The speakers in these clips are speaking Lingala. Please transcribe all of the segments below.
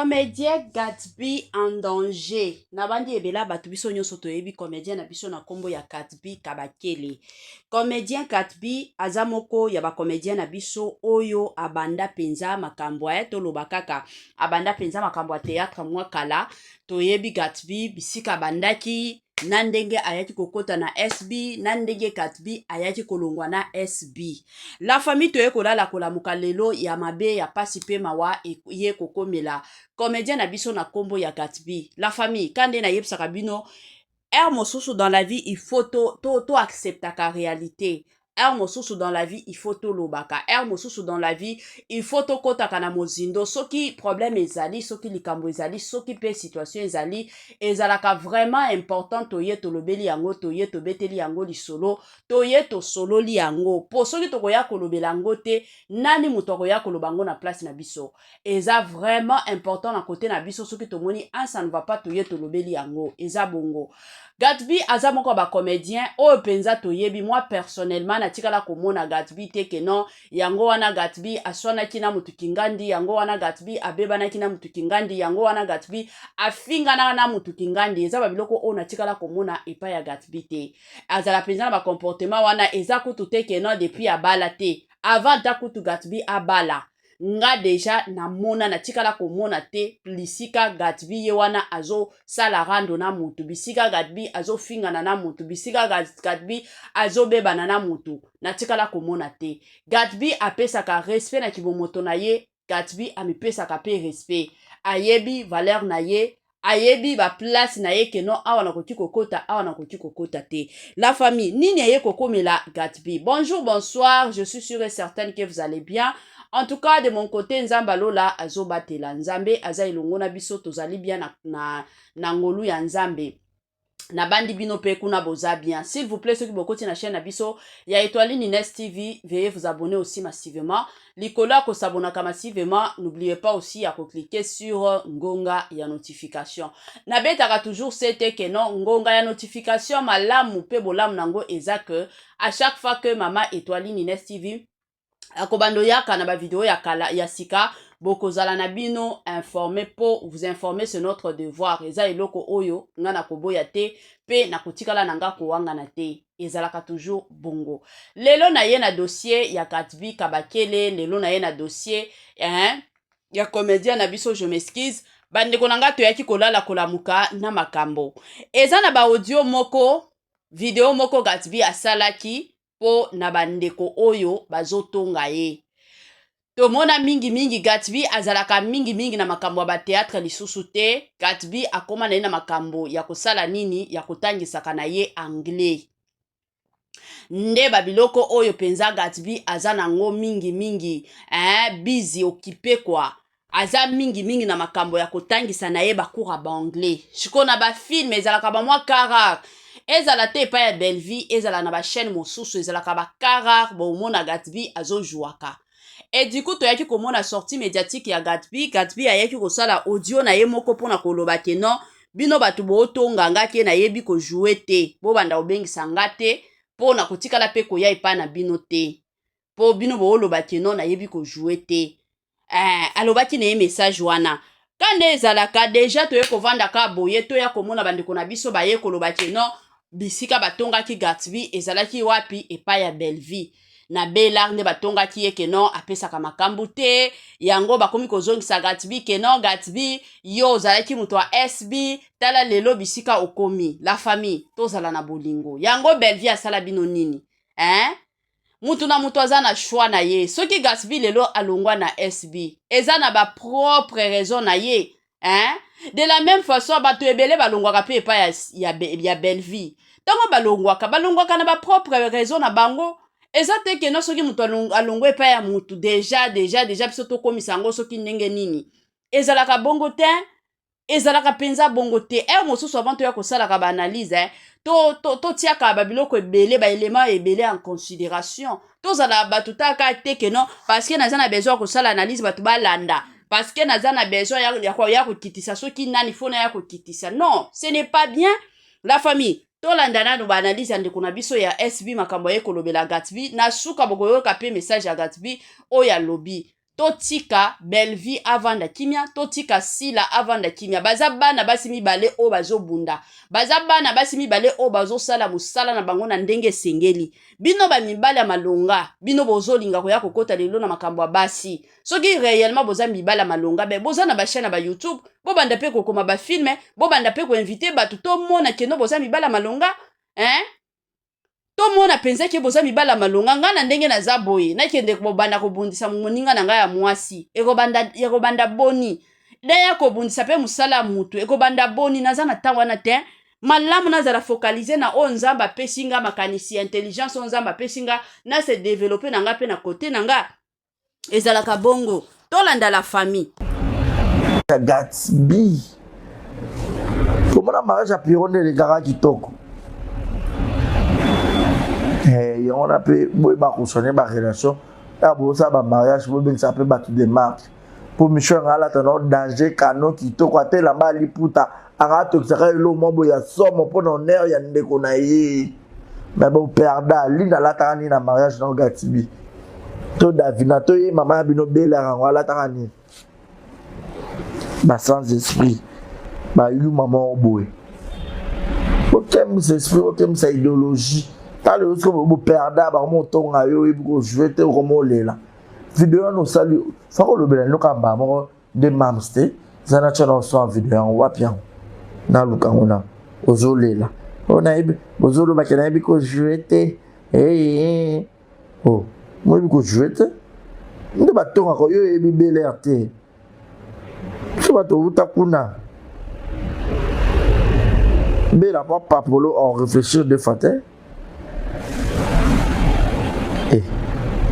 Comédien Gatsby en danger. Nabandi ebela batu biso nyonso toyebi comédien na biso na kombo ya Gatsby Kabakele. Comédien Gatsby azamoko ya ba comédien na biso oyo abanda penza makambo ya toloba kaka. Abanda penza makambo ya théâtre mwa kala. Toyebi Gatsby bisika bandaki na ndenge ayaki kokota na SB, na ndenge Gatsby ayaki kolongwa na SB. La famille toye kolala kolamuka lelo ya mabe ya pasi pe mawa ye kokomela comédien na biso na kombo ya Gatsby. La famille kande na yebsaka bino mosusu dans la vie il faut to accepter ka réalité. Mosusu dans la vie il faut to lobaka. Mosusu dans la vie il faut to kota kana mozindo. Soki problème ezali, soki likambo ezali, soki pe situation ezali, ezalaka vraiment important toye to lobeli yango, toye to beteli yango lisolo, toye to solo li yango. Po soki to koya kolobela yango te, nani muto koya kolobango na place na biso. Eza vraiment important na côté na biso soki to moni ça ne va pas toye to lobeli yango. Eza bongo. Gatsby aza moko ba comédien o penza toyebi. Moi personnellement na tikala komona Gatsby te ke non yango wana Gatsby aswana kina mutu kingandi, yango wana Gatsby abebana kina mutu kingandi, yango wana Gatsby afingana na mutu kingandi. Eza ba biloko o na tikala komona epa ya Gatsby te. Azala penza na ba comportement wana eza kutu te ke non depuis abala te. Avant ta kutu Gatsby abala nga deja na mona na tikala komona te lisika Gatsby ye wana azo sala rando na mutu, bisika Gatsby azo fingana na mutu, bisika Gatsby azo bebana na mutu na tikala komona te. Gatsby apesaka respect na kibomoto na ye, Gatsby amipesaka pe respect, ayebi valeur na ye, ayebi ba place na ye ke non awa na koki kokota, awa na koki kokota te. La famille nini ye kokomela Gatsby. Bonjour, bonsoir, je suis sûre et certaine que vous allez bien. En tout cas, de mon côté, Nzamba Lola azobatela. Nzambe aza ilongo na biso tozali bien na ngolu ya Nzambe. Na bandi bino pe kuna boza bien. S'il vous plaît, ceux qui bokoti na chaîne na biso, ya Étoile Nines TV, veuillez vous abonner aussi massivement. Likola ko s'abonnaka massivement, n'oubliez pas aussi à cliquer sur ngonga ya notification. Na betaka toujours c'était que non ngonga ya notification malamu pe bolamu nango eza que à chaque fois que Mama Étoile Nines TV akobando yaka na ba video ya kala ya sika bokozala na bino informé pour vous informer, c'est notre devoir. Eza eloko oyo nga na koboya te pe na kotikala na nga kowanga na te. Ezalaka toujours bongo. Lelo na ye na dossier ya Gatsby Kabakele, lelo na ye na dossier ya comédien na biso je m'excuse. Bandeko nanga toyaki kolala kolamuka na makambo. Eza na ba audio moko, video moko Gatsby asalaki po na bandeko oyo bazotonga ye. Tomona mingi Gatsby azalaka mingi na makambo ya ba théâtre lisusu te. Gatsby akoma na ye na makambo ya kosala nini ya kotangisaka na ye anglais. Nde babiloko oyo penza Gatsby aza nango mingi busy occupé kwa. Aza mingi na makambo ya kotangisa na ye bakura ba anglais. Shikona ba film ezalaka ba mwa karar. Ezala te pa ya Belleville, ezala na ba chaîne mosusu ezalaka ba karar bo mona Gatsby azo jouaka. Et du coup toyaki komona sortie médiatique ya Gatsby ayaki kosala audio na ye moko pona koloba ke non bino batu botonga ngaki na yebi ko jouer te. Bo banda obengisa ngate pona kotikala pe koya epa na bino te. Po bino bo loba ke non na yebi ko jouer te. Alobaki na ye message wana. Kande ezalaka deja toye kovanda ka boye toya komona bandeko na biso baye koloba ke non bisika batongaki Gatsby ezalaki wapi epa ya Belleville. Na Belar nde batongaki ye ke non apesaka makambo te, yango bakomi kozongisa Gatsby ke non Gatsby yo ozalaki muto wa SB, tala lelo bisika okomi. La famille tozala na bolingo. Yango Belleville asala bino nini? Mutu na mutu aza na choix na ye. Soki Gatsby lelo alongwa na SB, eza na ba propre raison na ye. De la même façon, bato ebele balongwaka pe epa ya Belleville. Tango balongwaka na ba propre raison na bango. Eza te ke no soki mutu alongwe epa ya mutu deja biso tokomisa yango soki ndenge nini. Ezalaka bongo te, ezalaka penza bongo te. Mosusu avant toya kosalaka ba analyse, to tiaka ba biloko ebele, ba éléments ebele en considération. Tozala batu taka te ke non parce que naza na besoin kosala analyse batu balanda. Parce que naza na besoin ya kokitisa soki nani fona ya kokitisa. Non, ce n'est pas bien. La famille tolanda nanu ba analyse ndeko na biso ya SB makambo ye kolobela Gatsby na suka bokoyoka pe message ya Gatsby o ya lobby. totika Belvi avanda kimia, totika Sila avanda kimia. Baza bana basi mibale o bazo bunda. Baza bana basi mibale o bazo sala musala na bango na ndenge sengeli. Bino ba mibale ya malonga, bino bozo linga koya kokota lelo na makambo basi. Soki réellement boza mibale malonga, be boza na ba chaîne ba YouTube, bo banda pe kokoma ba filme, bo banda pe ko inviter ba tout mona keno boza mibale malonga, hein? To mona penza ke boza mibala malonga ngana ndenge na zaboye na kende ko banda ko bundisa moninga na nga ya mwasi eko banda boni da ya ko bundisa pe musala mutu eko banda boni naza na tangwa na te malamu naza la focaliser na o nzamba pesinga makanisi intelligence o nzamba pesinga na se développer na nga pe na côté na nga ezalaka bongo to landa la famille Gatsby comment la mariage a pironné les gars kitoko. On a pu sonner ma relation. Ça va mariage, ça peut battre des marques. Pour Michel, on a danger, canon qui te croit la mali puta. Arrête que ça va le moment ya somme pour non air ya ndeko na ye. Mais bon perda, linda la tani na mariage dans Gatsby. To Davina to ye maman bino belle rango la tani. Ba sans esprit. Ba yu maman boy. Aucun esprit, aucun sa idéologie. T'as le risque de perdre, bah mon ton a eu je vais te remoller là. Vidéo nous salue. Faut le bien nous quand bah moi de mamster. Ça n'a pas son vidéo on voit bien. Na luka ona ozole là. On a eu ozolo ba kana bi ko jouer oh moi bi ko jouer te. Nde ba ton ko yo e bi belerté. Tu vas te utakuna. Mais la papa polo en réfléchir de faté.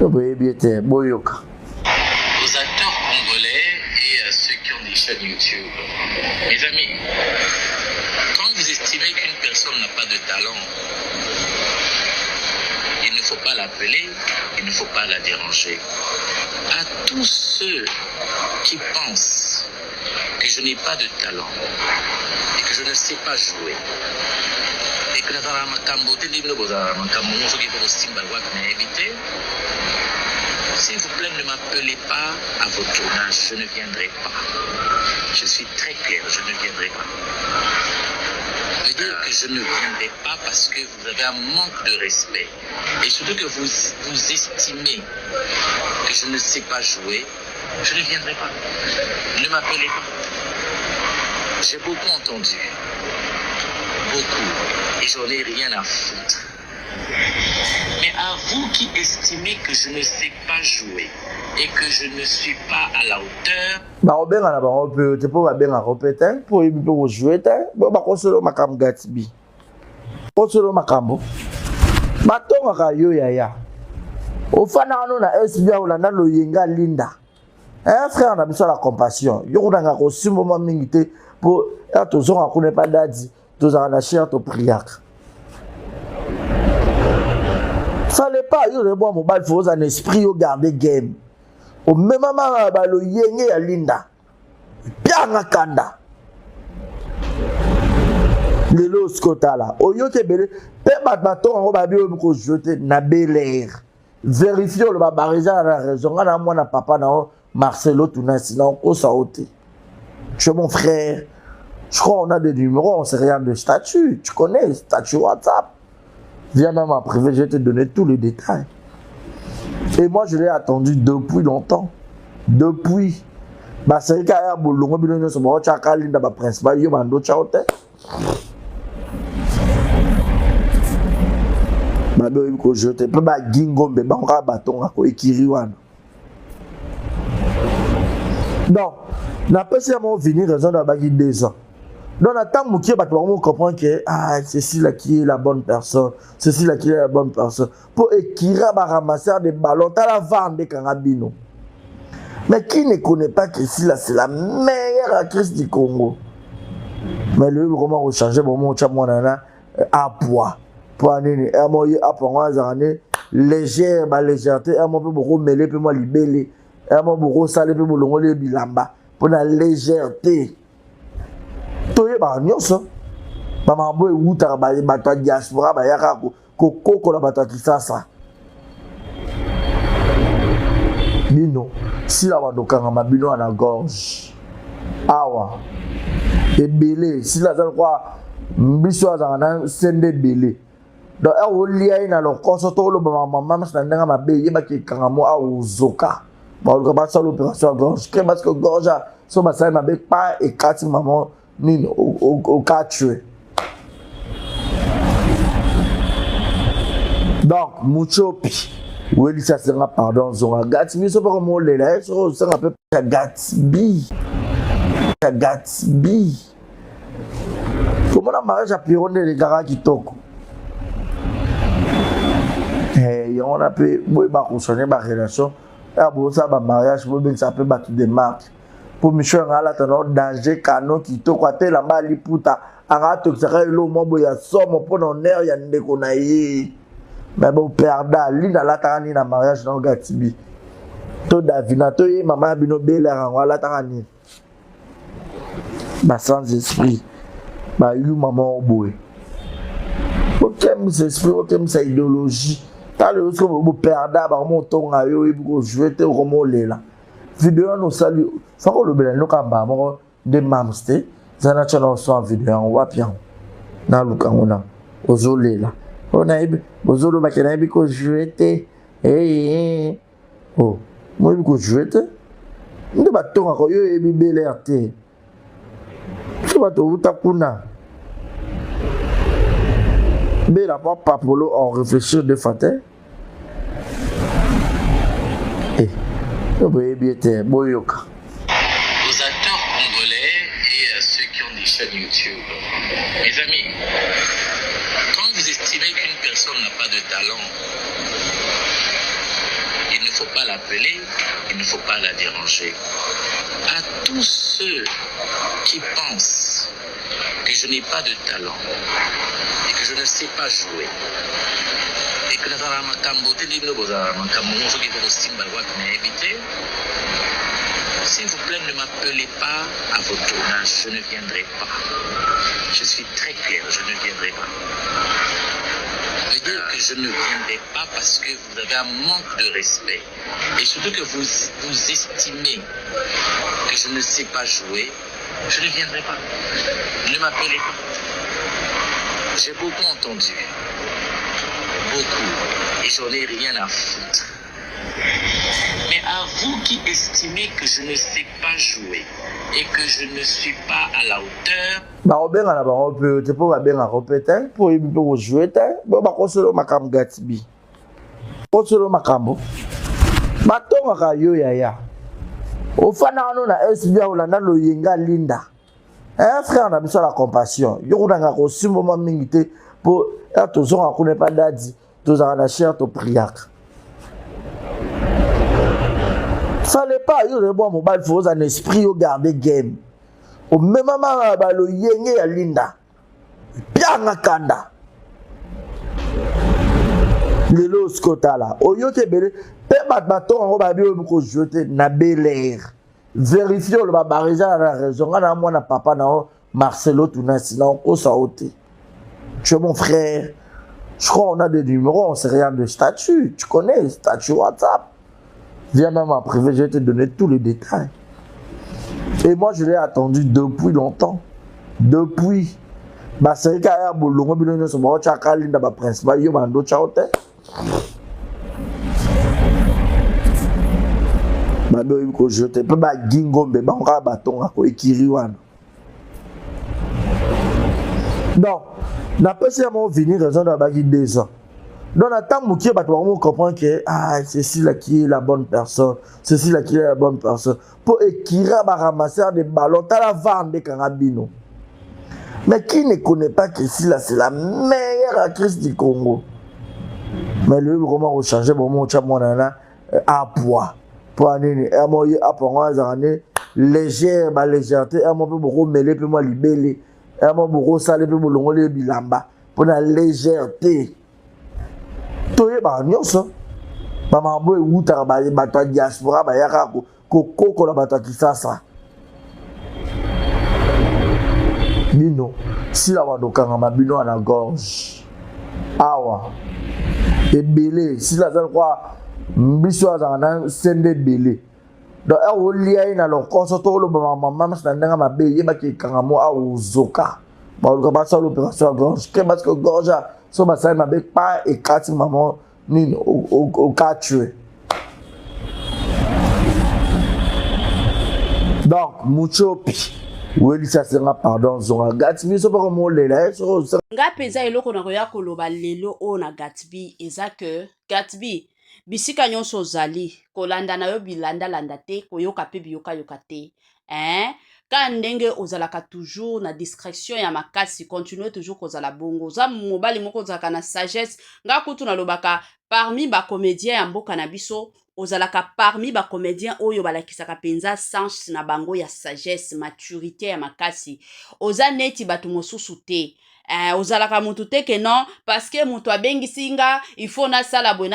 Aux acteurs congolais et à ceux qui ont des chaînes YouTube. Mes amis, quand vous estimez qu'une personne n'a pas de talent, il ne faut pas l'appeler, il ne faut pas la déranger. À tous ceux qui pensent que je n'ai pas de talent et que je ne sais pas jouer, et que s'il vous plaît, ne m'appelez pas à vos tournages, je ne viendrai pas. Je suis très clair, je ne viendrai pas. Je veux dire que je ne viendrai pas parce que vous avez un manque de respect. Et surtout que vous estimez que je ne sais pas jouer, je ne viendrai pas. Ne m'appelez pas. J'ai beaucoup entendu. Beaucoup. Et j'en ai rien à foutre. Mais à vous qui estimez que je ne sais pas jouer et que je ne suis pas à la hauteur. Bah on bien là-bas on peut te pour bien répéter pour jouer bon bah consolo makam Gatsby. Consolo makambo. Batonga ka yo yaya. Ofana no na SBA olanda loyenga linda. Frère on a besoin de la compassion. Yo kunanga ko simo mingité pour atozonga connaît pas dadi. Tozanga na cher to prière. Ça n'est pas, il y a un mobile faut un esprit au garder game. Au même moment, le yenge à Linda. Bien à Kanda. Le lot scota là. Au lieu de belé, peut bâton on va bien ko jeter na Bel Air. Vérifier le babarisa la raison. On a moi na papa na Marcelo Touna sinon on sauter. Tu es mon frère. Je crois on a des numéros, on sait rien de statut. Tu connais statut WhatsApp. Viens même en privé, je vais te donner tous les détails. Et moi, je l'ai attendu depuis longtemps. Depuis. Bah, c'est qu'il y a un boulot, il y a un boulot, il y a un principal, il y a un autre chante. Bah, je te peux pas gingo, mais on va bâton, à quoi écrire. Non, n'a pas si à mon venir, raison d'avoir 2 ans. Donc, attends, Moukier, tu vas comprendre que c'est là qui est la bonne personne. C'est là qui est la bonne personne. Pour écrire, ramasser des ballons, tu as la vente de Karabino. Mais qui ne connaît pas que c'est la meilleure actrice du Congo? Mais le comment on change, bon, à poids. Pour aller, à moi, à poids, légère, légèreté, à moi, beaucoup mêler, puis moi, libérer. À moi, beaucoup salé, puis moi, le bilamba. Pour la légèreté. Toye ba nyonso mama boy wuta ba bato diaspora ba yaka ko koko la bato kisasa bino si la wadokanga mabino na gorge awa ebele si la zan kwa mbiso azana sende belé donc o lia ina lo koso to lo mama na ndanga mabe yeba ki kanga mo azoka ba lo ba sa l'opération gorge que parce que gorge so ba sa mabe pas et kati maman ni au cas tué donc muchopi oui ça sera pardon zonga Gatsby so pas comme on là so ça un peu Gatsby comment la mariage a pironne les gars qui toko on a pu fonctionner ma relation et ça ba mariage ça peut battre des marques pour monsieur ngala tano danger canon qui toko ate la mali puta arato ça lo mo ya somo pour honneur ya ndeko na ye mais bon perda linda la tani na mariage na Gatsby to davina to ye mama bino bela ngala tani ba sans esprit ba yu maman oboé aucun esprit aucun sa idéologie ta le so bo perda ba mo tonga yo e bu jouer te comme lela vidéo no salut fa ko le bela no kamba mo de mamste zana chana so vidéo wa pian na lukangona ozolela ona ibi bozolo bakena ibi ko jouer te oh mo ibi ko jouer te nde ba tonga ko yo e bi bela te bato utakuna bela papa polo en réfléchir de faté boyoka aux acteurs congolais et à ceux qui ont des chaînes YouTube. Mes amis, quand vous estimez qu'une personne n'a pas de talent, il ne faut pas l'appeler, il ne faut pas la déranger. À tous ceux qui pensent que je n'ai pas de talent et que je ne sais pas jouer et que s'il vous plaît, ne m'appelez pas à vos tournages, je ne viendrai pas. Je suis très clair, je ne viendrai pas. Je veux dire que je ne viendrai pas parce que vous avez un manque de respect et surtout que vous estimez que je ne sais pas jouer. Je ne viendrai pas. Ne m'appelez pas. J'ai beaucoup entendu. Beaucoup. Et j'en ai rien à foutre. Mais à vous qui estimez que je ne sais pas jouer et que je ne suis pas à la hauteur. Pour jouer, Gatsby. Au fanano na SVA olanda lo yenga linda. Un frère na biso la compassion. Yo kunanga ko simbo ma mingité pour être zonga connaît pas dadi. Tozana na cher to priak. Fallait pas yo le bon mobile faut un esprit au garder game. Au même moment ba lo yenge ya linda. Bien kanda. Lelo skotala. Oyo te bele pe baton en ba bio ko jeter na Bel Air. Vérifions le babarisa la raison. On a moi na papa na Marcelo Tunasi na on saoté. Tu es mon frère. Je crois on a des numéros, on sait rien de statut. Tu connais statut WhatsApp. Viens même en privé, je vais te donner tous les détails. Et moi je l'ai attendu depuis longtemps. Depuis ba c'est ka bolongo bino so ba chaka linda ba principal yo bando chaote. Bado ko jeter pe ba gingombe ba nga baton ko ekiri wana. Donc na pesi à mon venir raison de ba 2 ans. Donc attends moukié ba to comprendre que ceci là qui est la bonne personne, ceci là qui est la bonne personne pour ekira ba ramasser des ballons ta la vendre Kangabino. Mais qui ne connaît pas que ceci là c'est la meilleure actrice du Congo. Mais le comment recharger bon mon chamonana à poids. Pour aller à moi à pour année légère ma légèreté à moi peu beaucoup mêler peu moi libérer à moi beaucoup salé peu bolongo le bilamba pour la légèreté toye ba nyonso ba mambo e wuta ba bato diaspora ba yaka ko koko la bato kisasa bino si la wadokanga mabino na gorge awa ebele si la zan kwa mbiso azana sende belé donc awo lia ina lokoso to lo mama na ndanga mabe yeba ki kangamo awo zoka ba lo ba sa l'opération à gorge que parce que gorge so ba sa mabe pas et quatre maman ni au cas tué. Donc muchopi oui ça sera pardon zonga Gatsby so pas comme le là so nga peza eloko na koya koloba lelo o na Gatsby eza que Gatsby bisika nyonso ozali kolanda na yo bilanda te koyoka pe biyoka yoka te ka ndenge ozalaka toujours na discrétion ya makasi continue toujours kozala bongo za mobali moko ozalaka na sagesse nga kutu nalobaka parmi ba comédien ya mboka na biso ozalaka parmi ba comédien oyo balakisaka penza sens na bango ya sagesse maturité ya makasi oza neti bato mosusu te ozalaka mutu te ke non parce que mutu abengisi nga il faut na sala boye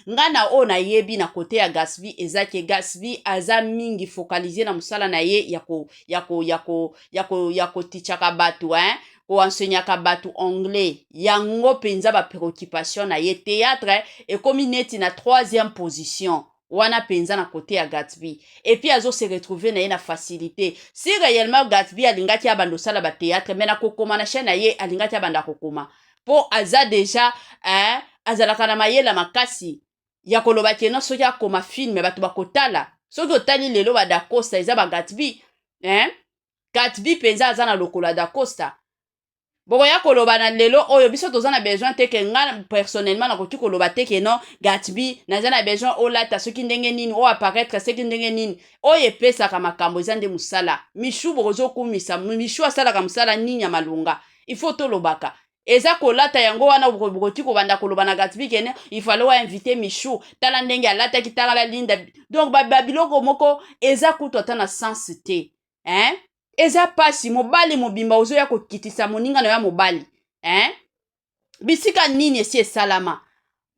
nga na o na yebi na kote ya Gatsby ezake Gatsby aza mingi focaliser na musala na ye yako tichaka batu ko enseignaka batu anglais yango penza ba préoccupation na ye théâtre ekomi neti na 3e position wana penza na kote ya Gatsby et puis azo se retrouver na ye na facilité si réellement Gatsby alingaki abando sala ba théâtre mais na kokoma na chaîne na ye alingaki abanda kokoma po aza déjà azalaka na mayela makasi ya koloba keno soki akoma film bato bakotala soki otali lelo ba Da Costa eza ba Gatsby Gatsby penza aza na lokola Da Costa boko ya koloba na lelo oyo biso toza na besoin te ke nga personnellement nakoki koloba te ke non Gatsby naza na besoin olata soki ndenge nini o apparaître soki ndenge nini oyo epesaka makambo eza nde musala Michu bokozokumisa Michu asalaka musala nini ya malunga il faut tolobaka eza kolata yango wana bokoki kobanda koloba na Gatsby kene il fallait wa inviter Michu tala ndenge alataki tala linda donc babiloko moko eza kutu ata na sens te eza pasi mobali mobimba ozo ya kokitisa moninga na ya mobali bisika nini esi esalama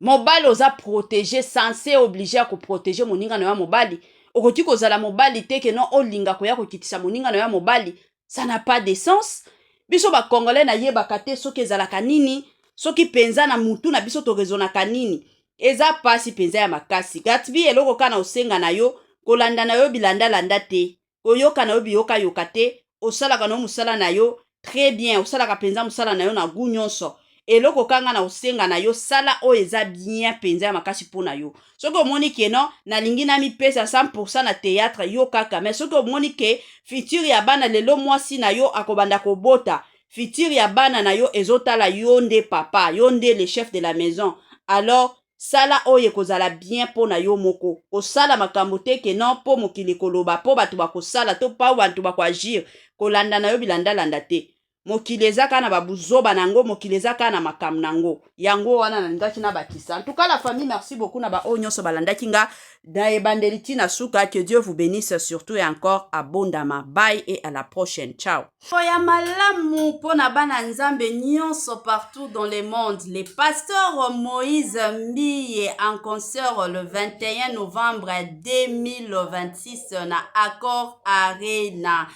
mobali oza protégé censé obligé ya koprotéger moninga na ya mobali okoki kozala mobali te ke non olinga koya kokitisa moninga na ya mobali ça n'a pas de sens biso bakongolais na yebaka te soki ezalaka nini soki penza na mutu na biso torezonaka nini eza pasi penza ya makasi Gatsby eloko kana osenga na yo kolanda na yo bilanda te koyoka na yo biyoka yoka te osalaka no musala na yo très bien osalaka penza musala na yo na gu nyonso eloko kanga na osenga na yo sala o eza bien penza ya makasi pona yo soki omoni ke non nalingi na mipesa 100% na théâtre yo kaka mais soki omoni ke futur ya bana lelo mwasi na yo akobanda kobota futur ya bana na yo ezotala yo nde papa yo nde le chef de la maison alors sala oye kozala bien pona yo moko osala makambo te ke non po mokili koloba po bato bakosala to pa bato bakoagir kolanda na yo bilanda te mokili ezaka na babuzoba nango mokili ezaka na makambo nango yango wana nalingaki na bakisa en tout cas la famille merci beaucoup na ba oyo nyonso balandaki nga na ebandeli tina suka que Dieu vous bénisse surtout et encore abondamment bye et à la prochaine ciao oya malamu pona bana nzambe nyonso partout dans le monde les pasteurs Moïse Mbiye en concert le 21 novembre 2026 na Accor Arena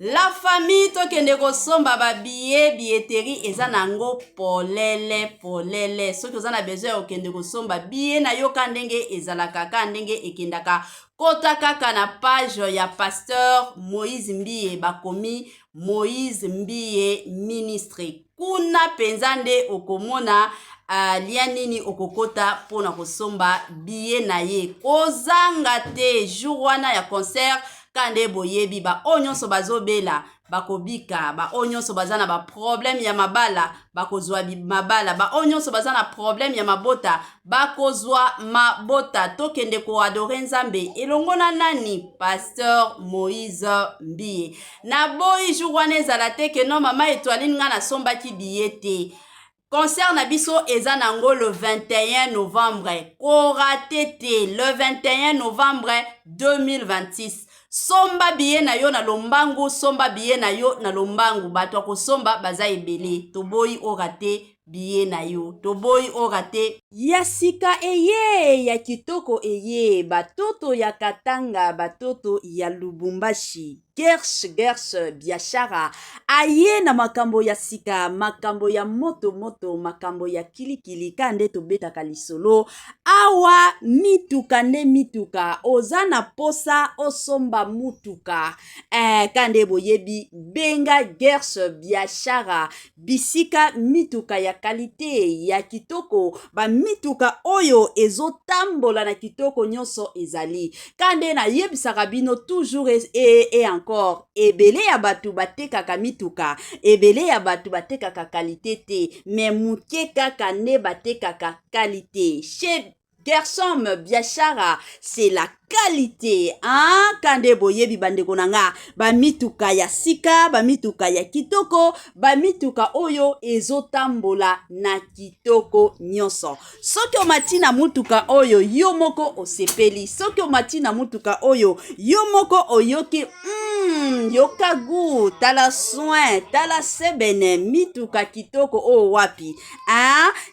la famille tokende kosomba ba billetterie eza nango polele soki oza na besoin ya okende kosomba billet na yo ka ndenge ezalaka ka ndenge ekendaka kota kaka na page ya pasteur Moïse Mbiye bakomi Moïse Mbiye ministre kuna penza nde okomona lia nini okokota pona kosomba billet na ye kozanga te jour wana ya concert kande boyebi ba onyonso bazobela bakobika ba onyonso bazana ba problème ya mabala bakozwa mabala ba onyonso bazana problème ya mabota bakozwa mabota tokende ko adorer nzambe elongo na nani pasteur Moïse Mbiye na boyi jour wana ezala te ke no mama Etoiline nga na sombaki billet te concert na biso eza nango le 21 novembre korate te le 21 novembre 2026 somba billet na yo na lombangu somba billet na yo na lombangu bato akosomba baza ebele toboyi orate biye na yo toboyi orate ya sika eye ya kitoko eye batoto ya Katanga batoto ya Lubumbashi Gersh biashara aye na makambo ya sika makambo ya moto makambo ya kilikili kande tobetaka lisolo awa mituka nde mituka ozana posa osomba mutuka kande boyebi benga Gersh biashara bisika mituka ya kalite ya kitoko ba mituka oyo ezotambola na kitoko nyonso ezali kande na yebisaka bino toujours et encore ebele ya batu batekaka mituka ebele ya batu batekaka kalite te mais muke kaka ne batekaka kalite chez Gershom biashara c'est la qualité kande boyebi bandeko nanga ba mituka ya sika ba mituka ya kitoko ba mituka oyo ezotambola na kitoko nyonso soki omati na mutuka oyo yo moko osepeli soki omati na mutuka oyo yo moko oyoki yoka gu tala soin tala sebene mituka kitoko o wapi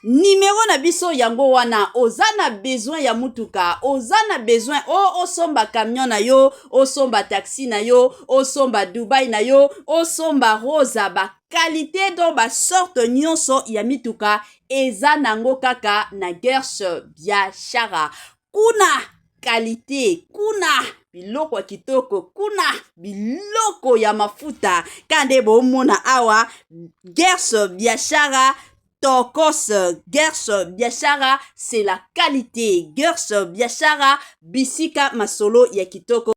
numero na biso yango wana ozana besoin ya mutuka ozana besoin osomba camion na yo osomba taxi na yo osomba Dubai na yo osomba rosa ba qualité do ba sorte nyonso ya mituka eza nango kaka na Gersh biashara kuna qualité kuna biloko ya kitoko kuna biloko ya mafuta kande bomona awa Gersh biashara Tokos Gersh biashara c'est la qualité Gersh biashara bisika masolo ya kitoko